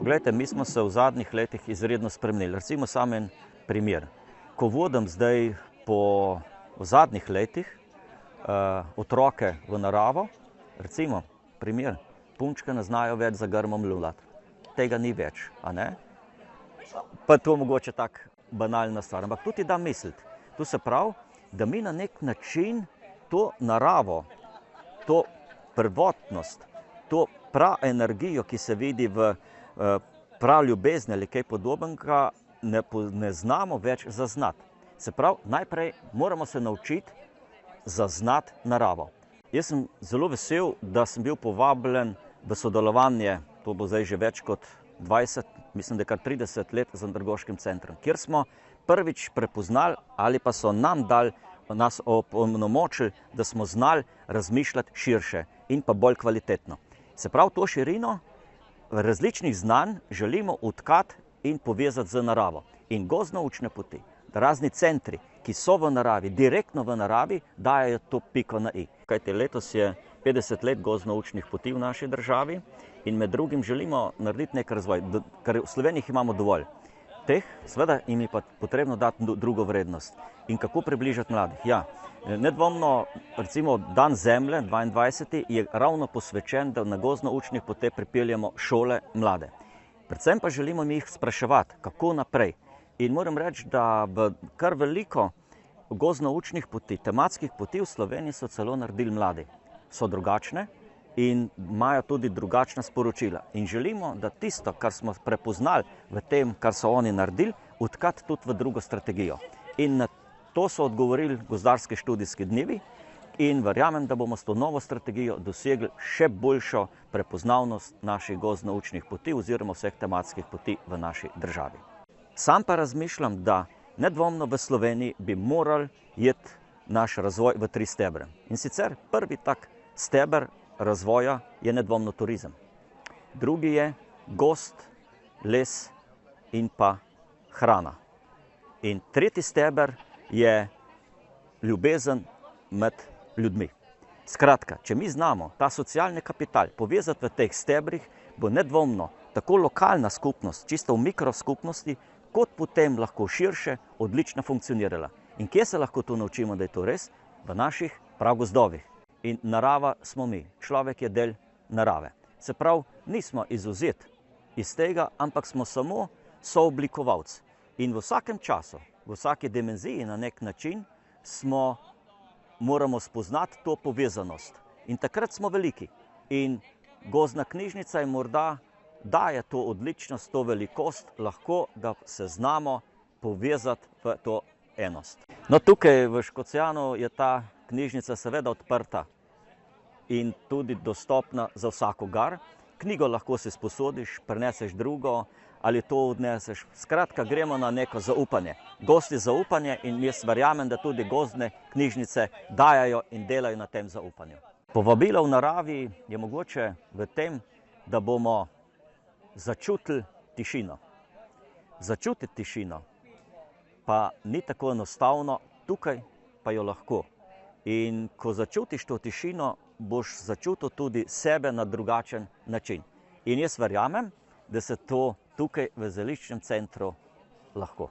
Glejte, mi smo se v zadnjih letih izredno spremenili. Recimo samo en primer. Ko vodim zdaj v zadnjih letih otroke v naravo, recimo primer, punčke ne znajo več za grmom lulati. Tega ni več, a ne? Pa to mogoče tak banalna stvar, ampak to ti da misliti. To se pravi, da mi na nek način to naravo, to prvotnost, to praenergijo, ki se vidi v prav ljubezni ali kaj podobnega, ne znamo več zaznati. Se pravi, najprej moramo se naučiti zaznati naravo. Jaz sem zelo vesel, da sem bil povabljen v sodelovanje, to bo zdaj že več kot 20, mislim, da je kar 30 let z Andragoškim centrom, kjer smo prvič prepoznali ali pa so nam dali, nas opolnomočili, da smo znali razmišljati širše in pa bolj kvalitetno. Se pravi, to širino različnih znanj želimo utkati in povezati z naravo. In gozdno-učne poti, razni centri, ki so v naravi, direktno v naravi, dajo to piko na i. Kajti letos je 50 let gozdno-učnih poti v naši državi in med drugim želimo narediti nek razvoj, ker v Sloveniji imamo dovolj. Teh, seveda jim je pa potrebno dati drugo vrednost. In kako približati mladih? Ja, nedvomno, recimo Dan Zemlje, 22. je ravno posvečen, da na gozdno-učnih poteh pripeljemo šole mlade. Predvsem pa želimo mi jih spraševati, kako naprej. In moram reči, da v kar veliko gozdno-učnih poti, tematskih poti v Sloveniji so celo naredili mladi. So drugačne in imajo tudi drugačna sporočila. In želimo, da tisto, kar smo prepoznali v tem, kar so oni naredili, utkati tudi v drugo strategijo. In na to so odgovorili gozdarski študijski dnevi in verjamem, da bomo s to novo strategijo dosegli še boljšo prepoznavnost naših gozdno-učnih poti oziroma vseh tematskih poti v naši državi. Sam pa razmišljam, da nedvomno v Sloveniji bi morali iti naš razvoj v 3 stebre. In sicer prvi tak steber razvoja je nedvomno turizem. Drugi je gozd, les in pa hrana. In tretji steber je ljubezen med ljudmi. Skratka, če mi znamo ta socialni kapital povezati v teh stebrih, bo nedvomno tako lokalna skupnost, čisto v mikroskupnosti, kot potem lahko širše, odlično funkcionirala. In kje se lahko to naučimo, da je to res? V naših prav gozdovih. In narava smo mi, človek je del narave. Se pravi, nismo izvzeti iz tega, ampak smo samo sooblikovalci. In v vsakem času, v vsaki dimenziji na nek način moramo spoznati to povezanost. In takrat smo veliki. In gozdna knjižnica je morda daje to odličnost, to velikost, lahko da se znamo povezati v to enost. No, tukaj v Škocjanu je ta knjižnica seveda odprta in tudi dostopna za vsakogar. Knjigo lahko si sposodiš, prineseš drugo ali to odneseš. Skratka, gremo na neko zaupanje. Gozd je zaupanje in jaz verjamem, da tudi gozdne knjižnice dajajo in delajo na tem zaupanju. Povabilo v naravi je mogoče v tem, da bomo začutili tišino. Začutiti tišino pa ni tako enostavno, tukaj pa jo lahko. In ko začutiš to tišino, boš začutil tudi sebe na drugačen način. In jaz verjamem, da se to tukaj v zeliščnem centru lahko.